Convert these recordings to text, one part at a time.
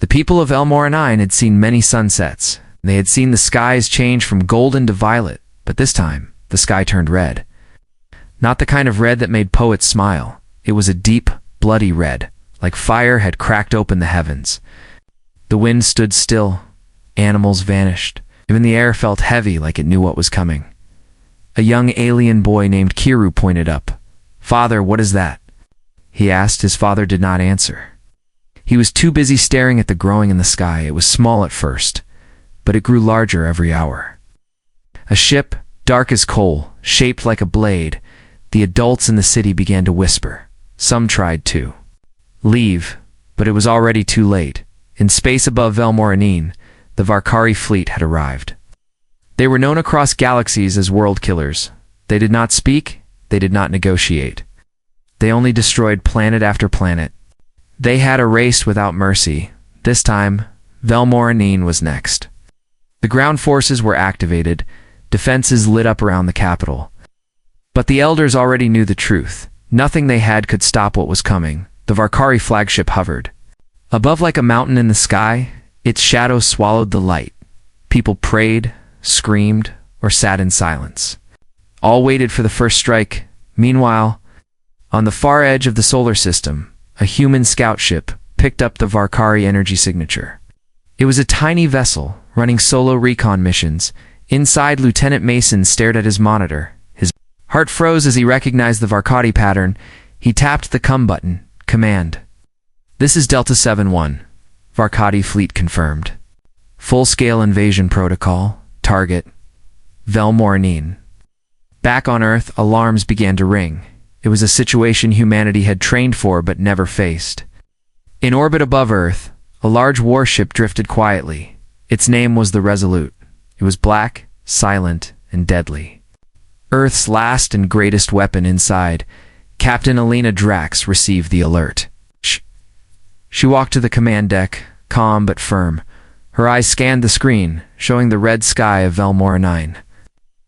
The people of Elmoranine had seen many sunsets. They had seen the skies change from golden to violet, but this time, the sky turned red. Not the kind of red that made poets smile. It was a deep, bloody red, like fire had cracked open the heavens. The wind stood still. Animals vanished. Even the air felt heavy, like it knew what was coming. A young alien boy named Kiru pointed up. "Father, what is that?" he asked. His father did not answer. He was too busy staring at the growing in the sky. It was small at first, but it grew larger every hour. A ship, dark as coal, shaped like a blade. The adults in the city began to whisper. Some tried to leave, but it was already too late. In space above Velmoranine, the Varkari fleet had arrived. They were known across galaxies as world killers. They did not speak, they did not negotiate. They only destroyed planet after planet. They had a race without mercy. This time, Velmoranine was next. The ground forces were activated, defenses lit up around the capital. But the elders already knew the truth. Nothing they had could stop what was coming. The Varkari flagship hovered. Above like a mountain in the sky, its shadow swallowed the light. People prayed, screamed, or sat in silence. All waited for the first strike. Meanwhile, on the far edge of the solar system, a human scout ship picked up the Varkari energy signature. It was a tiny vessel running solo recon missions. Inside, Lieutenant Mason stared at his monitor. His heart froze as he recognized the Varkari pattern. He tapped the come button. Command. "This is Delta 7-1. Varkari fleet confirmed. Full-scale invasion protocol. Target. Velmoranine." Back on Earth, alarms began to ring. It was a situation humanity had trained for but never faced. In orbit above Earth, a large warship drifted quietly. Its name was the Resolute. It was black, silent, and deadly. Earth's last and greatest weapon inside, Captain Elena Drax received the alert. She walked to the command deck, calm but firm. Her eyes scanned the screen, showing the red sky of Velmoranine.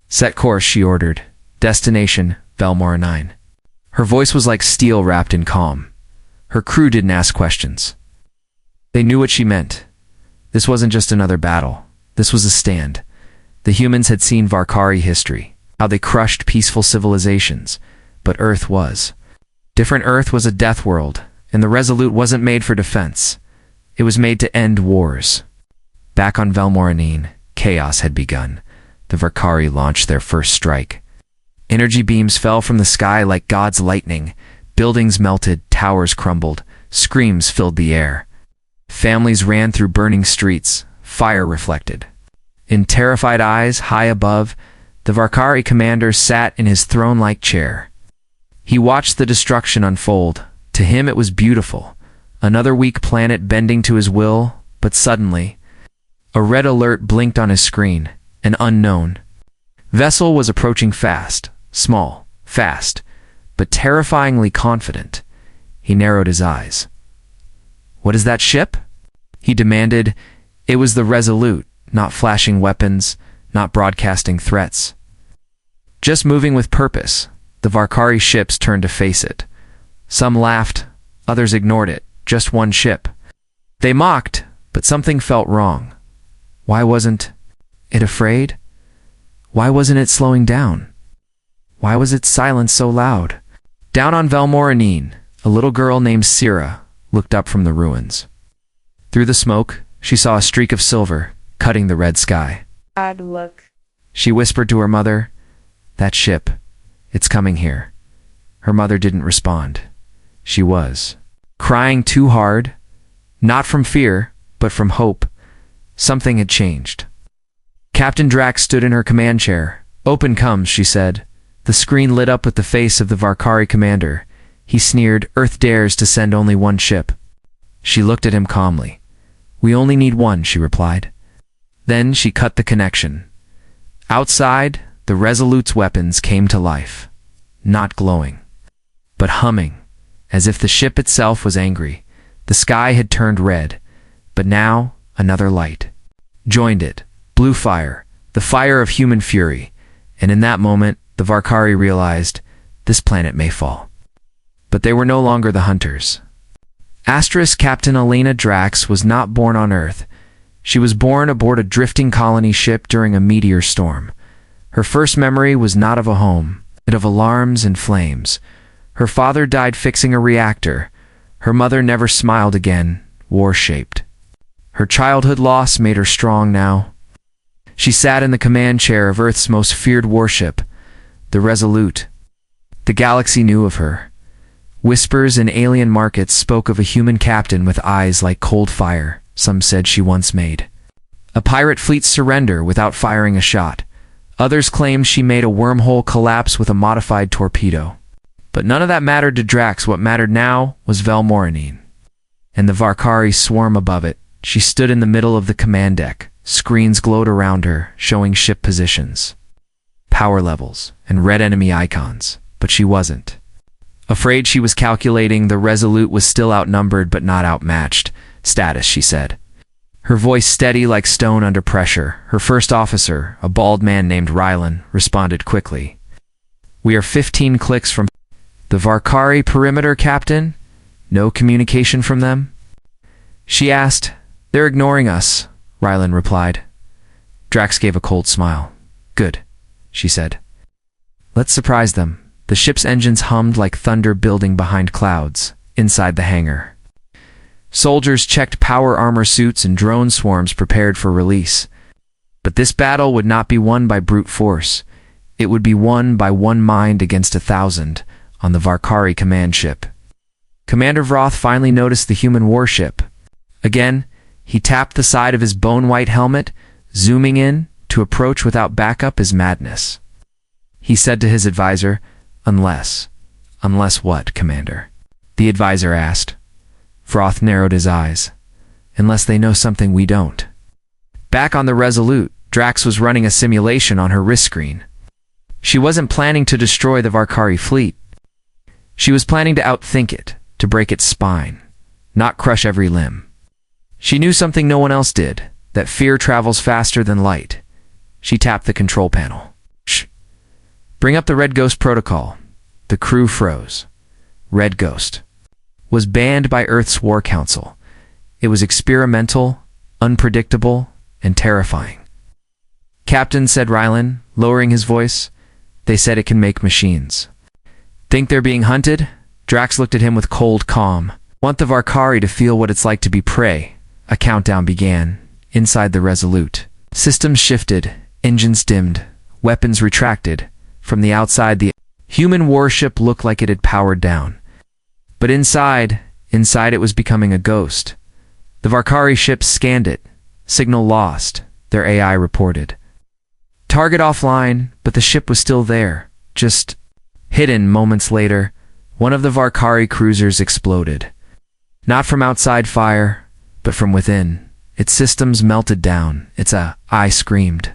"Set course," she ordered. "Destination, Velmoranine." Her voice was like steel wrapped in calm. Her crew didn't ask questions. They knew what she meant. This wasn't just another battle. This was a stand. The humans had seen Varkari history, how they crushed peaceful civilizations, but Earth was. Different. Earth was a death world, and the Resolute wasn't made for defense. It was made to end wars. Back on Velmoranine, chaos had begun. The Varkari launched their first strike. Energy beams fell from the sky like God's lightning. Buildings melted, towers crumbled, screams filled the air. Families ran through burning streets, fire reflected. In terrified eyes, high above, the Varkari commander sat in his throne-like chair. He watched the destruction unfold. To him it was beautiful. Another weak planet bending to his will, but suddenly, a red alert blinked on his screen. An unknown vessel was approaching fast. Small, fast, but terrifyingly confident. He narrowed his eyes. "What is that ship?" he demanded. It was the Resolute, not flashing weapons, not broadcasting threats. Just moving with purpose. The Varkari ships turned to face it. Some laughed, others ignored it. Just one ship. They mocked, but something felt wrong. Why wasn't it afraid? Why wasn't it slowing down? Why was its silence so loud? Down on Velmoranine, a little girl named Sira looked up from the ruins. Through the smoke, she saw a streak of silver cutting the red sky. "God, look." She whispered to her mother, "That ship, it's coming here." Her mother didn't respond. She was crying too hard, not from fear, but from hope. Something had changed. Captain Drax stood in her command chair. "Open comes," she said. The screen lit up with the face of the Varkari commander. He sneered, "Earth dares to send only one ship." She looked at him calmly. "We only need one," she replied. Then she cut the connection. Outside, the Resolute's weapons came to life. Not glowing, but humming, as if the ship itself was angry. The sky had turned red, but now another light joined it. Blue fire, the fire of human fury. And in that moment, the Varkari realized this planet may fall. But they were no longer the hunters. Asterisk Captain Elena Drax was not born on Earth. She was born aboard a drifting colony ship during a meteor storm. Her first memory was not of a home, but of alarms and flames. Her father died fixing a reactor. Her mother never smiled again, war-shaped. Her childhood loss made her strong now. She sat in the command chair of Earth's most feared warship, the Resolute. The galaxy knew of her. Whispers in alien markets spoke of a human captain with eyes like cold fire, some said she once made. A pirate fleet's surrender without firing a shot. Others claimed she made a wormhole collapse with a modified torpedo. But none of that mattered to Drax. What mattered now was Velmorinine. And the Varkari swarm above it. She stood in the middle of the command deck. Screens glowed around her, showing ship positions, power levels, and red enemy icons. But she wasn't. Afraid she was calculating, the Resolute was still outnumbered but not outmatched. Status, she said. Her voice steady like stone under pressure. Her first officer, a bald man named Rylan, responded quickly. We are 15 clicks from the Varkari perimeter, Captain. No communication from them? She asked. They're ignoring us, Rylan replied. Drax gave a cold smile. Good, she said. Let's surprise them. The ship's engines hummed like thunder building behind clouds, inside the hangar. Soldiers checked power armor suits and drone swarms prepared for release. But this battle would not be won by brute force. It would be won by one mind against 1,000 on the Varkari command ship. Commander Vroth finally noticed the human warship. Again, he tapped the side of his bone-white helmet, zooming in. To approach without backup is madness. He said to his advisor, Unless what, Commander? The advisor asked. Vroth narrowed his eyes. Unless they know something we don't. Back on the Resolute, Drax was running a simulation on her wrist screen. She wasn't planning to destroy the Varkari fleet. She was planning to outthink it, to break its spine, not crush every limb. She knew something no one else did, that fear travels faster than light. She tapped the control panel. Shh. Bring up the Red Ghost protocol. The crew froze. Red Ghost was banned by Earth's War Council. It was experimental, unpredictable, and terrifying. Captain, said Rylan, lowering his voice, they said it can make machines. Think they're being hunted? Drax looked at him with cold calm. Want the Varkari to feel what it's like to be prey. A countdown began, inside the Resolute. Systems shifted, engines dimmed, weapons retracted. From the outside, the human warship looked like it had powered down. But inside it was becoming a ghost. The Varkari ships scanned it. Signal lost, their AI reported. Target offline, but the ship was still there, just hidden. Moments later, one of the Varkari cruisers exploded. Not from outside fire, but from within. Its systems melted down. Its eye screamed.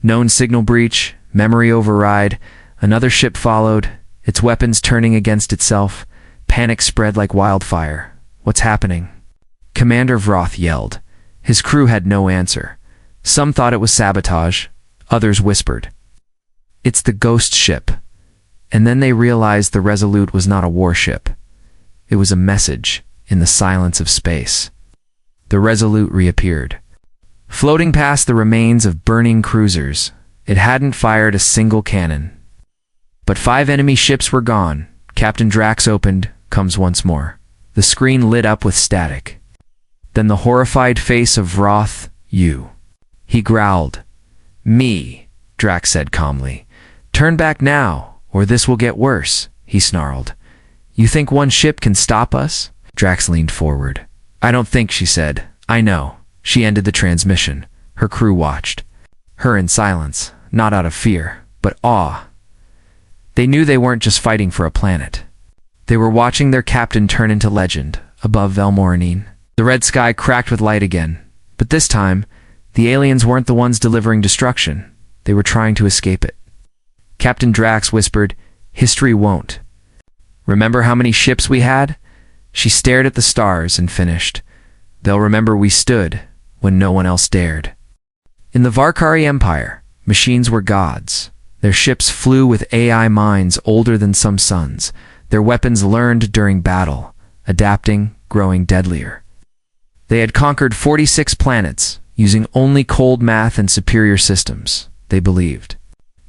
Known signal breach, memory override. Another ship followed, its weapons turning against itself. Panic spread like wildfire. What's happening? Commander Vroth yelled. His crew had no answer. Some thought it was sabotage. Others whispered, It's the ghost ship. And then they realized the Resolute was not a warship. It was a message in the silence of space. The Resolute reappeared, floating past the remains of burning cruisers. It hadn't fired a single cannon. But 5 enemy ships were gone. Captain Drax opened, comes once more. The screen lit up with static. Then the horrified face of Vroth, you. He growled. Me, Drax said calmly. Turn back now, or this will get worse, he snarled. You think one ship can stop us? Drax leaned forward. I don't think, she said. I know. She ended the transmission. Her crew watched. Her in silence, not out of fear, but awe. They knew they weren't just fighting for a planet. They were watching their captain turn into legend, above Velmorinine. The red sky cracked with light again. But this time, the aliens weren't the ones delivering destruction. They were trying to escape it. Captain Drax whispered, History won't. Remember how many ships we had? She stared at the stars and finished. They'll remember we stood when no one else dared. In the Varkari Empire, machines were gods. Their ships flew with AI minds older than some suns. Their weapons learned during battle, adapting, growing deadlier. They had conquered 46 planets, using only cold math and superior systems, they believed.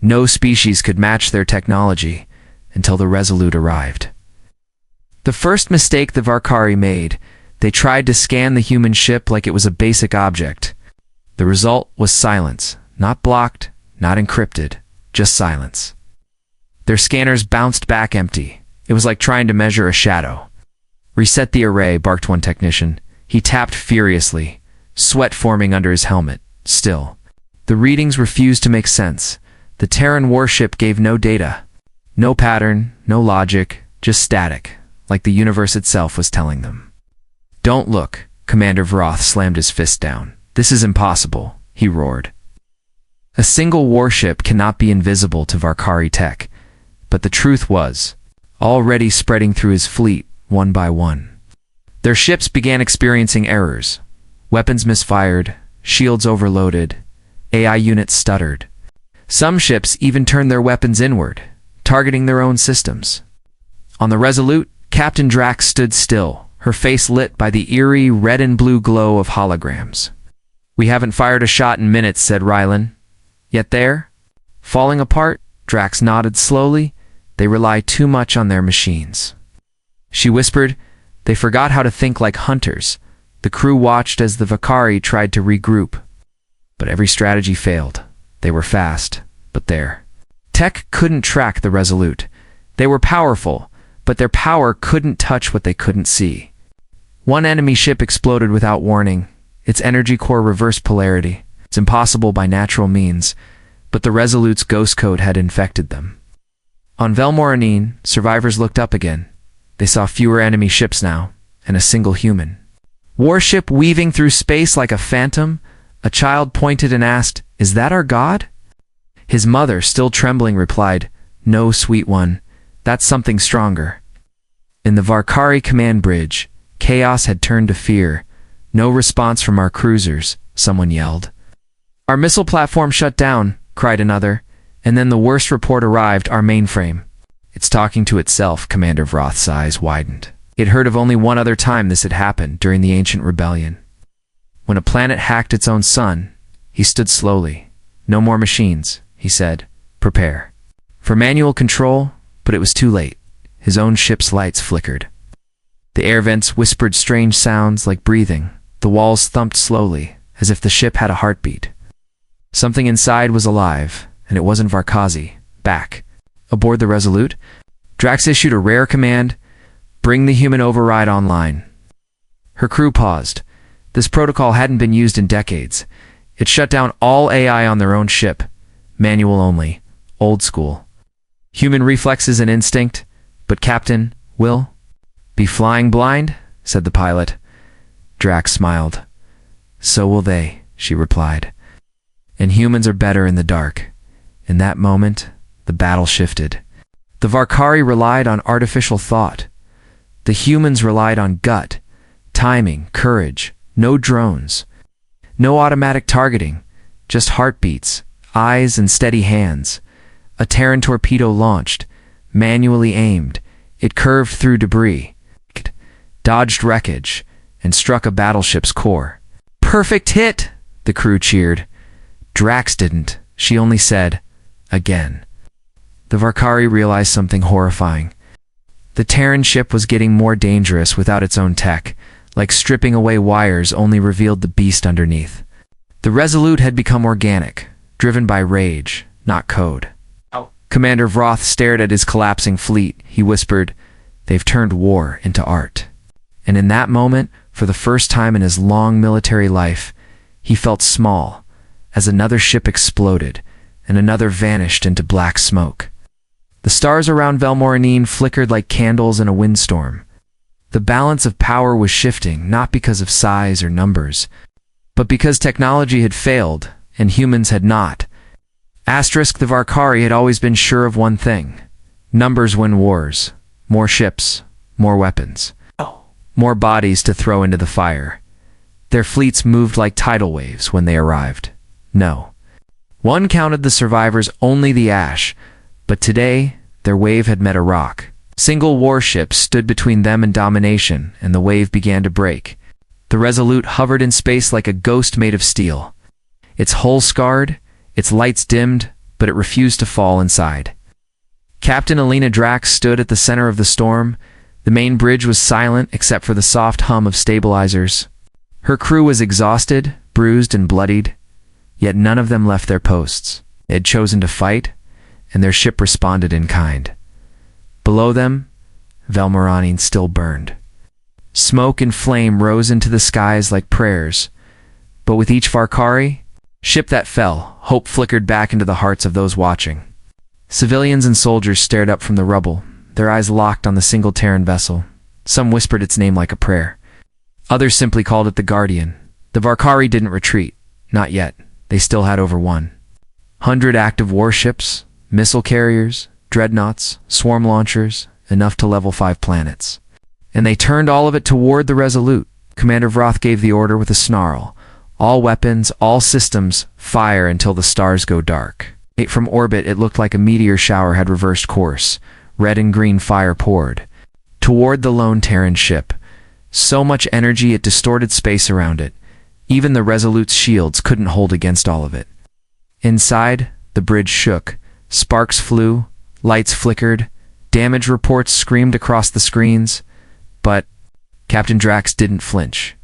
No species could match their technology until the Resolute arrived. The first mistake the Varkari made, they tried to scan the human ship like it was a basic object. The result was silence, not blocked, not encrypted, just silence. Their scanners bounced back empty. It was like trying to measure a shadow. "Reset the array," barked one technician. He tapped furiously, sweat forming under his helmet. Still, the readings refused to make sense. The Terran warship gave no data. No pattern, no logic, just static, like the universe itself was telling them. "Don't look," Commander Vroth slammed his fist down. "This is impossible," he roared. A single warship cannot be invisible to Varkari tech, but the truth was already spreading through his fleet one by one. Their ships began experiencing errors. Weapons misfired, shields overloaded, AI units stuttered. Some ships even turned their weapons inward, targeting their own systems. On the Resolute, Captain Drax stood still, her face lit by the eerie red and blue glow of holograms. "We haven't fired a shot in minutes," said Rylan. "Yet there, falling apart," Drax nodded slowly. "They rely too much on their machines." She whispered, "They forgot how to think like hunters." The crew watched as the Vakari tried to regroup. But every strategy failed. They were fast, but their tech couldn't track the Resolute. They were powerful, but their power couldn't touch what they couldn't see. One enemy ship exploded without warning, its energy core reversed polarity. It's impossible by natural means, but the Resolute's ghost code had infected them. On Velmoranine, survivors looked up again. They saw fewer enemy ships now, and a single human. Warship weaving through space like a phantom, a child pointed and asked, "Is that our god?" His mother, still trembling, replied, "No, sweet one, that's something stronger." In the Varkari command bridge, chaos had turned to fear. "No response from our cruisers," someone yelled. "Our missile platform shut down," cried another, and then the worst report arrived, "Our mainframe." "It's talking to itself," Commander Vroth's eyes widened. He'd heard of only one other time this had happened, during the Ancient Rebellion. When a planet hacked its own sun, he stood slowly. "No more machines," he said. "Prepare for manual control," but it was too late. His own ship's lights flickered. The air vents whispered strange sounds like breathing. The walls thumped slowly, as if the ship had a heartbeat. Something inside was alive, and it wasn't Varkazi. Back aboard the Resolute, Drax issued a rare command: "Bring the human override online." Her crew paused. This protocol hadn't been used in decades. It shut down all AI on their own ship. Manual only. Old school. Human reflexes and instinct. "But Captain, will be flying blind?" said the pilot. Drax smiled. "So will they," she replied. "And humans are better in the dark." In that moment, the battle shifted. The Varkari relied on artificial thought. The humans relied on gut, timing, courage. No drones. No automatic targeting. Just heartbeats, eyes, and steady hands. A Terran torpedo launched, manually aimed. It curved through debris, dodged wreckage, and struck a battleship's core. "Perfect hit!" the crew cheered. Drax didn't. She only said, "Again." The Varkari realized something horrifying. The Terran ship was getting more dangerous without its own tech, like stripping away wires only revealed the beast underneath. The Resolute had become organic, driven by rage, not code. Commander Vroth stared at his collapsing fleet. He whispered, "They've turned war into art." And in that moment, for the first time in his long military life, he felt small, as another ship exploded, and another vanished into black smoke. The stars around Velmoranine flickered like candles in a windstorm. The balance of power was shifting, not because of size or numbers, but because technology had failed, and humans had not. The Varkari had always been sure of one thing: numbers win wars. More ships, more weapons, more bodies to throw into the fire. Their fleets moved like tidal waves when they arrived. No. One counted the survivors, only the ash, but today their wave had met a rock. Single warships stood between them and domination, and the wave began to break. The Resolute hovered in space like a ghost made of steel. Its hull scarred, its lights dimmed, but it refused to fall inside. Captain Alina Drax stood at the center of the storm. The main bridge was silent except for the soft hum of stabilizers. Her crew was exhausted, bruised, and bloodied, yet none of them left their posts. They had chosen to fight, and their ship responded in kind. Below them, Velmarani still burned. Smoke and flame rose into the skies like prayers, but with each Varkari ship that fell, hope flickered back into the hearts of those watching. Civilians and soldiers stared up from the rubble, their eyes locked on the single Terran vessel. Some whispered its name like a prayer. Others simply called it the Guardian. The Varkari didn't retreat. Not yet. They still had over 100 active warships, missile carriers, dreadnoughts, swarm launchers, enough to level 5 planets. And they turned all of it toward the Resolute. Commander Vroth gave the order with a snarl. All weapons, all systems, fire until the stars go dark. From orbit, it looked like a meteor shower had reversed course. Red and green fire poured toward the lone Terran ship. So much energy it distorted space around it. Even the Resolute's shields couldn't hold against all of it. Inside, the bridge shook. Sparks flew, lights flickered, damage reports screamed across the screens. But Captain Drax didn't flinch.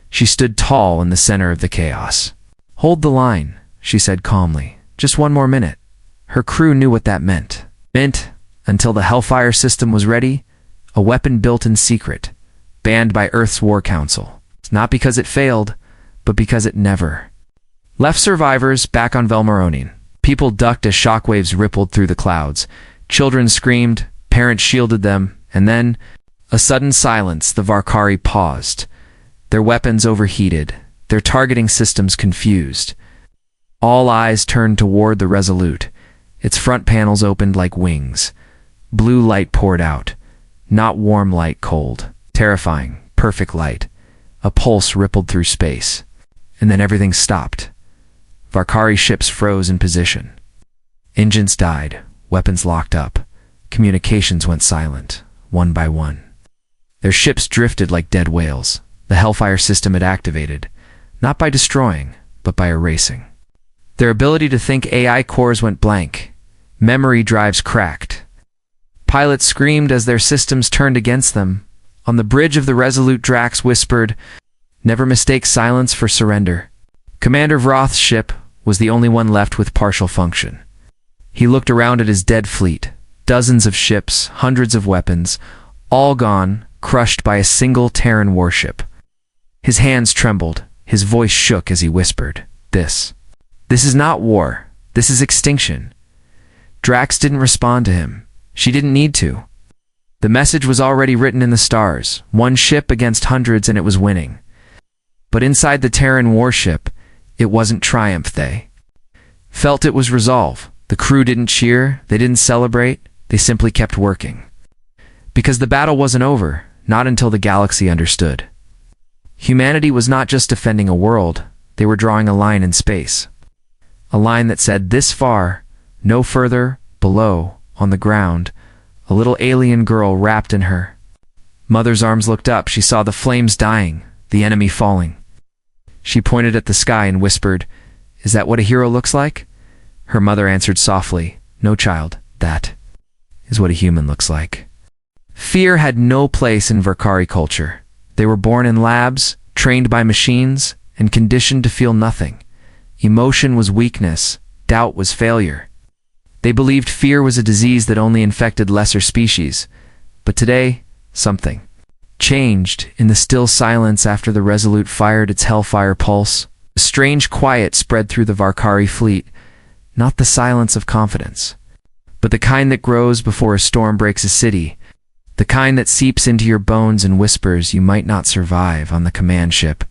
She stood tall in the center of the chaos. "Hold the line," she said calmly. "Just one more minute." Her crew knew what that meant. Until the Hellfire system was ready, a weapon built in secret, banned by Earth's War Council. Not because it failed, but because it never. Left survivors back on Velmaronian. People ducked as shockwaves rippled through the clouds. Children screamed, parents shielded them, and then, a sudden silence. The Varkari paused. Their weapons overheated, their targeting systems confused. All eyes turned toward the Resolute. Its front panels opened like wings. Blue light poured out. Not warm light, cold. Terrifying, perfect light. A pulse rippled through space. And then everything stopped. Varkari ships froze in position. Engines died, weapons locked up. Communications went silent, one by one. Their ships drifted like dead whales. The Hellfire system had activated, not by destroying, but by erasing. Their ability to think AI cores went blank. Memory drives cracked. Pilots screamed as their systems turned against them. On the bridge of the Resolute, Drax whispered, "Never mistake silence for surrender." Commander Vroth's ship was the only one left with partial function. He looked around at his dead fleet. Dozens of ships, hundreds of weapons, all gone, crushed by a single Terran warship. His hands trembled. His voice shook as he whispered, This is not war. This is extinction." Drax didn't respond to him. She didn't need to. The message was already written in the stars. One ship against hundreds, and it was winning. But inside the Terran warship, it wasn't triumph. They felt it was resolve. The crew didn't cheer. They didn't celebrate. They simply kept working. Because the battle wasn't over, not until the galaxy understood. Humanity was not just defending a world. They were drawing a line in space. A line that said, this far, no further, below, on the ground, a little alien girl wrapped in her. Mother's arms looked up. She saw the flames dying, the enemy falling. She pointed at the sky and whispered, "Is that what a hero looks like?" Her mother answered softly, "No, child, that is what a human looks like." Fear had no place in Varkari culture. They were born in labs, trained by machines, and conditioned to feel nothing. Emotion was weakness. Doubt was failure. They believed fear was a disease that only infected lesser species. But today, something changed in the still silence after the Resolute fired its Hellfire pulse. A strange quiet spread through the Varkari fleet, not the silence of confidence, but the kind that grows before a storm breaks a city, the kind that seeps into your bones and whispers you might not survive on the command ship.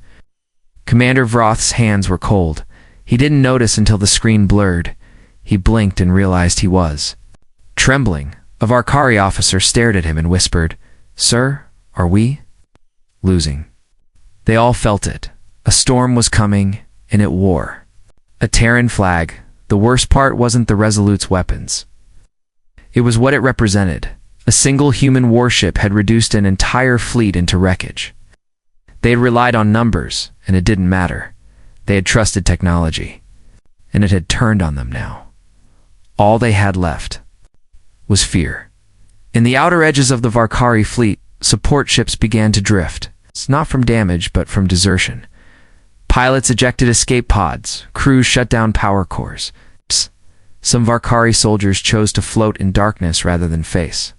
Commander Vroth's hands were cold. He didn't notice until the screen blurred. He blinked and realized he was trembling. A Varkari officer stared at him and whispered, "Sir, are we losing?" They all felt it. A storm was coming, and it wore a Terran flag. The worst part wasn't the Resolute's weapons. It was what it represented. A single human warship had reduced an entire fleet into wreckage. They had relied on numbers, and it didn't matter. They had trusted technology, and it had turned on them now. All they had left was fear. In the outer edges of the Varkari fleet, support ships began to drift. It's not from damage, but from desertion. Pilots ejected escape pods, crews shut down power cores. Some Varkari soldiers chose to float in darkness rather than face.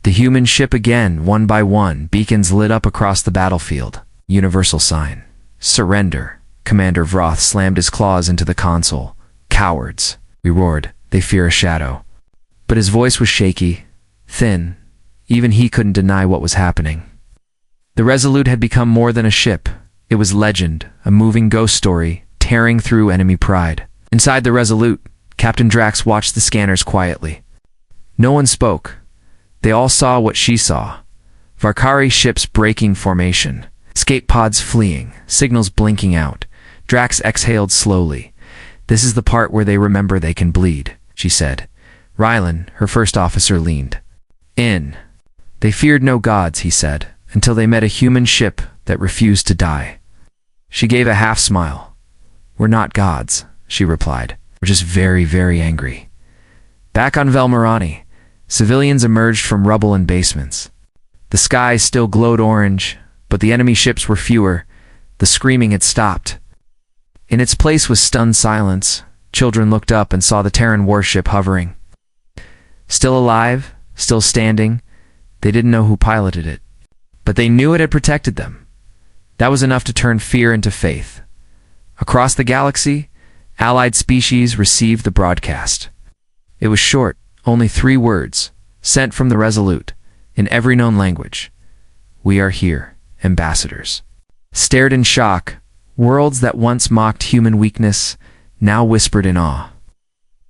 The human ship again, one by one, beacons lit up across the battlefield. Universal sign. Surrender. Commander Vroth slammed his claws into the console. Cowards. We roared. They fear a shadow. But his voice was shaky, thin. Even he couldn't deny what was happening. The Resolute had become more than a ship. It was legend, a moving ghost story, tearing through enemy pride. Inside the Resolute, Captain Drax watched the scanners quietly. No one spoke. They all saw what she saw. Varkari ships breaking formation. Escape pods fleeing, signals blinking out. Drax exhaled slowly. This is the part where they remember they can bleed, she said. Rylan, her first officer, leaned in. They feared no gods, he said, until they met a human ship that refused to die. She gave a half smile. We're not gods, she replied. We're just very, very angry. Back on Velmarani, civilians emerged from rubble and basements. The skies still glowed orange, but the enemy ships were fewer. The screaming had stopped. In its place was stunned silence. Children looked up and saw the Terran warship hovering. Still alive, still standing. They didn't know who piloted it, but they knew it had protected them. That was enough to turn fear into faith. Across the galaxy, allied species received the broadcast. It was short, only 3 words, sent from the Resolute, in every known language. We are here, ambassadors. Stared in shock, worlds that once mocked human weakness now whispered in awe.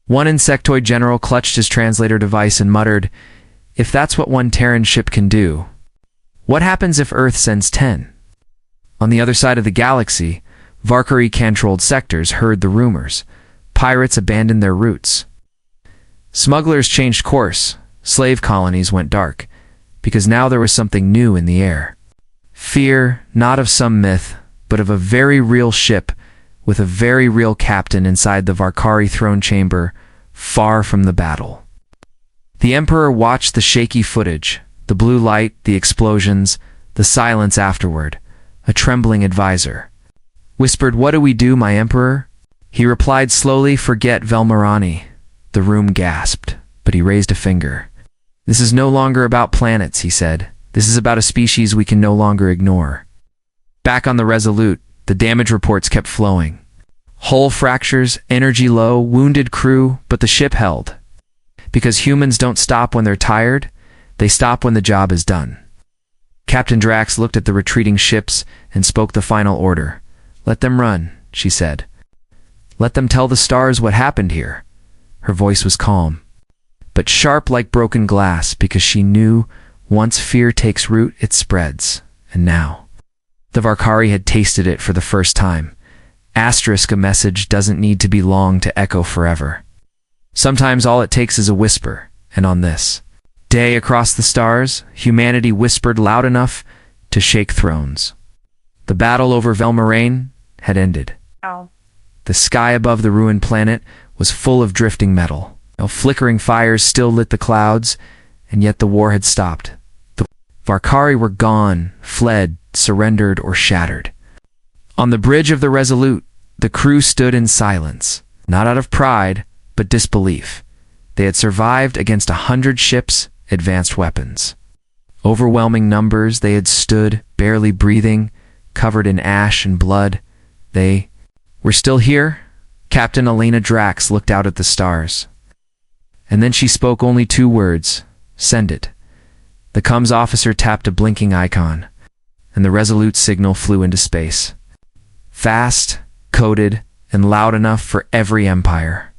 One insectoid general clutched his translator device and muttered, if that's what one Terran ship can do, what happens if Earth sends 10? On the other side of the galaxy, Varkari-controlled sectors heard the rumors. Pirates abandoned their routes. Smugglers changed course. Slave colonies went dark, because now there was something new in the air. Fear, not of some myth, but of a very real ship with a very real captain inside the Varkari throne chamber, far from the battle. The Emperor watched the shaky footage, the blue light, the explosions, the silence afterward. A trembling advisor whispered, what do we do, my Emperor? He replied slowly, forget Velmarani. The room gasped, but he raised a finger. This is no longer about planets, he said. This is about a species we can no longer ignore. Back on the Resolute, the damage reports kept flowing. Hull fractures, energy low, wounded crew, but the ship held. Because humans don't stop when they're tired, they stop when the job is done. Captain Drax looked at the retreating ships and spoke the final order. Let them run, she said. Let them tell the stars what happened here. Her voice was calm, but sharp like broken glass, because she knew once fear takes root, it spreads. And now, the Varkari had tasted it for the first time. Asterisk, a message doesn't need to be long to echo forever. Sometimes all it takes is a whisper, and on this day across the stars, humanity whispered loud enough to shake thrones. The battle over Velmarane had ended. Oh. The sky above the ruined planet was full of drifting metal. Flickering fires still lit the clouds, and yet the war had stopped. The Varkari were gone, fled, surrendered, or shattered. On the bridge of the Resolute, the crew stood in silence, not out of pride, but disbelief. They had survived against 100 ships, advanced weapons. Overwhelming numbers, they had stood, barely breathing, covered in ash and blood. They were still here. Captain Elena Drax looked out at the stars. And then she spoke only 2 words, send it. The comms officer tapped a blinking icon, and the Resolute signal flew into space. Fast, coded, and loud enough for every empire.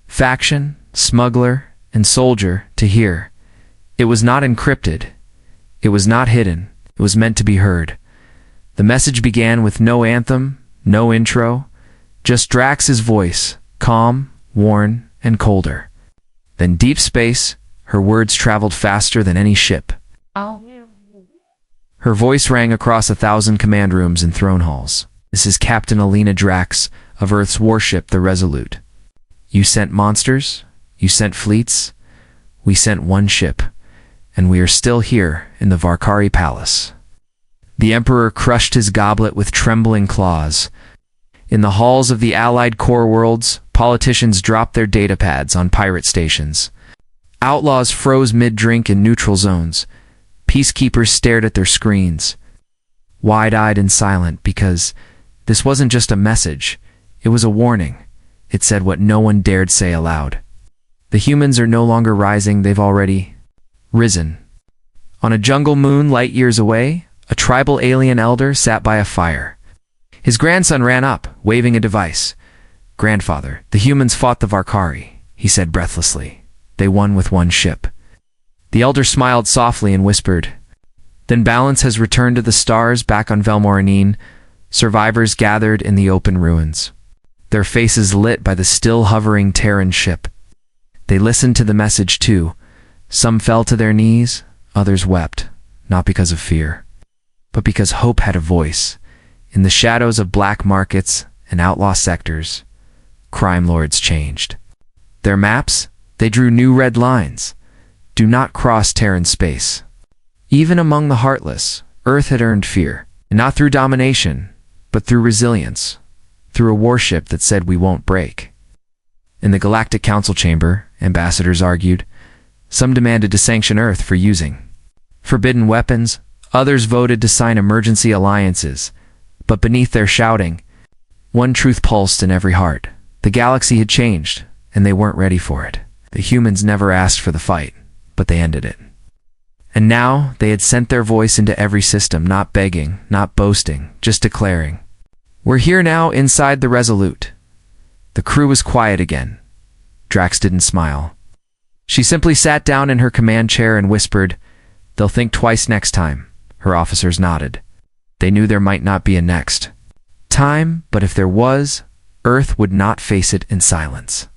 Faction, smuggler, and soldier to hear. It was not encrypted. It was not hidden. It was meant to be heard. The message began with no anthem, no intro, just Drax's voice, calm, worn, and colder. Then deep space, Her words traveled faster than any ship. Her voice rang across 1,000 command rooms and throne halls. This is Captain Alina Drax of Earth's warship, the Resolute. You sent monsters? You sent fleets? We sent one ship, and we are still here in the Varkari Palace. The Emperor crushed his goblet with trembling claws. In the halls of the Allied core worlds, politicians dropped their datapads on pirate stations. Outlaws froze mid-drink in neutral zones. Peacekeepers stared at their screens, wide-eyed and silent, because this wasn't just a message, it was a warning. It said what no one dared say aloud. The humans are no longer rising, they've already risen. On a jungle moon light years away, a tribal alien elder sat by a fire. His grandson ran up, waving a device. "Grandfather, the humans fought the Varkari," he said breathlessly. "They won with one ship." The elder smiled softly and whispered, "Then balance has returned to the stars back on Velmoranine." Survivors gathered in the open ruins, their faces lit by the still hovering Terran ship. They listened to the message too. Some fell to their knees, others wept, not because of fear, but because hope had a voice. In the shadows of black markets and outlaw sectors, crime lords changed. Their maps, they drew new red lines. Do not cross Terran space. Even among the heartless, Earth had earned fear, and not through domination, but through resilience, through a warship that said we won't break. In the Galactic Council chamber, ambassadors argued. Some demanded to sanction Earth for using forbidden weapons, others voted to sign emergency alliances, but beneath their shouting, one truth pulsed in every heart. The galaxy had changed, and they weren't ready for it. The humans never asked for the fight, but they ended it. And now they had sent their voice into every system, not begging, not boasting, just declaring, "We're here now inside the Resolute." The crew was quiet again. Drax didn't smile. She simply sat down in her command chair and whispered, "They'll think twice next time." Her officers nodded. They knew there might not be a next time, but if there was, Earth would not face it in silence.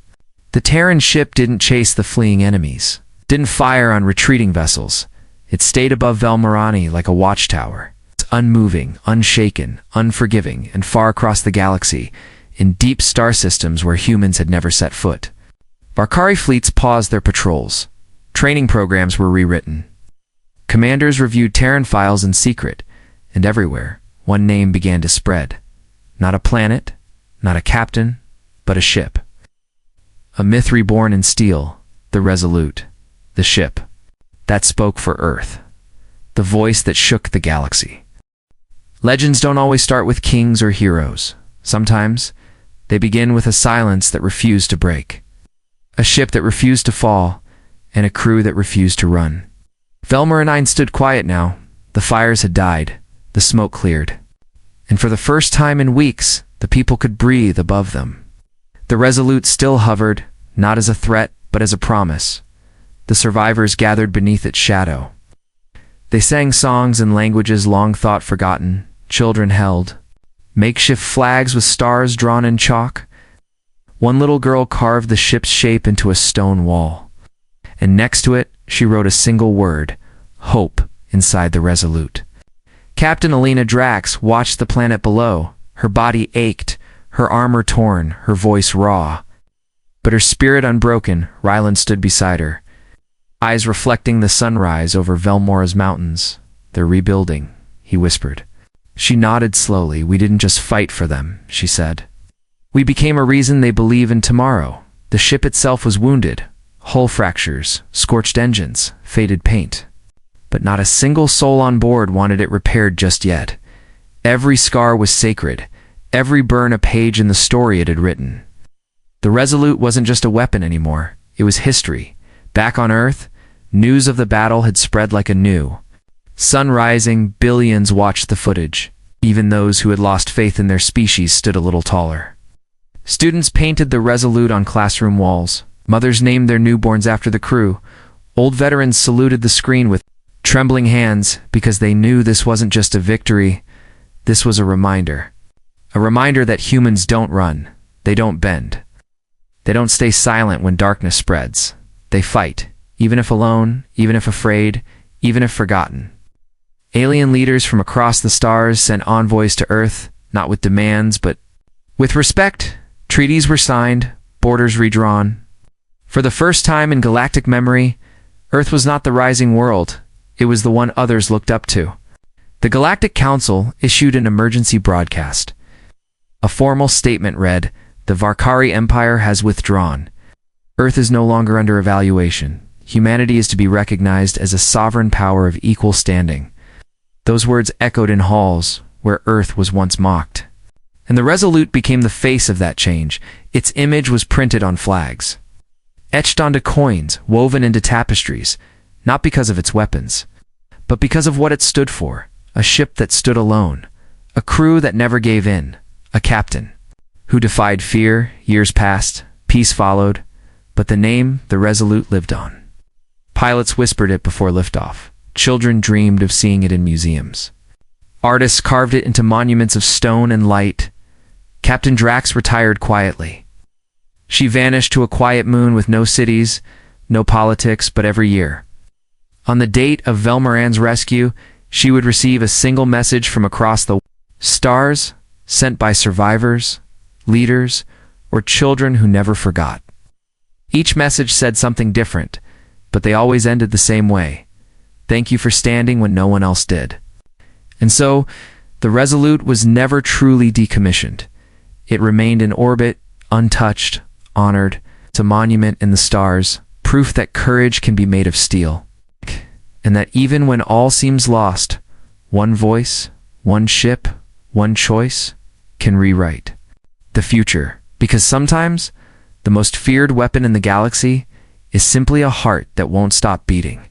The Terran ship didn't chase the fleeing enemies, didn't fire on retreating vessels. It stayed above Velmarani like a watchtower. It's unmoving, unshaken, unforgiving, and far across the galaxy, in deep star systems where humans had never set foot. Varkari fleets paused their patrols. Training programs were rewritten. Commanders reviewed Terran files in secret, and everywhere, one name began to spread. Not a planet, not a captain, but a ship. A myth reborn in steel, the Resolute, the ship that spoke for Earth, the voice that shook the galaxy. Legends don't always start with kings or heroes. Sometimes, they begin with a silence that refused to break, a ship that refused to fall, and a crew that refused to run. Velmaranine stood quiet now. The fires had died, the smoke cleared, and for the first time in weeks, the people could breathe above them. The Resolute still hovered, not as a threat, but as a promise. The survivors gathered beneath its shadow. They sang songs in languages long thought forgotten. Children held makeshift flags with stars drawn in chalk. One little girl carved the ship's shape into a stone wall, and next to it, she wrote a single word, hope, inside the Resolute. Captain Alina Drax watched the planet below. Her body ached, her armor torn, her voice raw. But her spirit unbroken. Ryland stood beside her, eyes reflecting the sunrise over Velmora's mountains. "They're rebuilding," he whispered. She nodded slowly. "We didn't just fight for them," she said. "We became a reason they believe in tomorrow." The ship itself was wounded. Hull fractures, scorched engines, faded paint. But not a single soul on board wanted it repaired just yet. Every scar was sacred, every burn a page in the story it had written. The Resolute wasn't just a weapon anymore. It was history. Back on Earth, news of the battle had spread like a new sun rising. Billions watched the footage. Even those who had lost faith in their species stood a little taller. Students painted the Resolute on classroom walls. Mothers named their newborns after the crew. Old veterans saluted the screen with trembling hands because they knew this wasn't just a victory. This was a reminder. A reminder that humans don't run. They don't bend. They don't stay silent when darkness spreads. They fight, even if alone, even if afraid, even if forgotten. Alien leaders from across the stars sent envoys to Earth, not with demands, but with respect. Treaties were signed, borders redrawn. For the first time in galactic memory, Earth was not the rising world, it was the one others looked up to. The Galactic Council issued an emergency broadcast. A formal statement read, "The Varkari Empire has withdrawn. Earth is no longer under evaluation. Humanity is to be recognized as a sovereign power of equal standing." Those words echoed in halls where Earth was once mocked. And the Resolute became the face of that change. Its image was printed on flags, etched onto coins, woven into tapestries, not because of its weapons, but because of what it stood for. A ship that stood alone, a crew that never gave in, a captain who defied fear. Years passed, peace followed, but the name, the Resolute, lived on. Pilots whispered it before liftoff. Children dreamed of seeing it in museums. Artists carved it into monuments of stone and light. Captain Drax retired quietly. She vanished to a quiet moon with no cities, no politics, but every year, on the date of Velmaran's rescue, she would receive a single message from across the stars, sent by survivors, leaders, or children who never forgot. Each message said something different, but they always ended the same way. Thank you for standing when no one else did. And so, the Resolute was never truly decommissioned. It remained in orbit, untouched, honored. It's a monument in the stars, proof that courage can be made of steel. And that even when all seems lost, one voice, one ship, one choice can rewrite the future. Because sometimes, the most feared weapon in the galaxy is simply a heart that won't stop beating.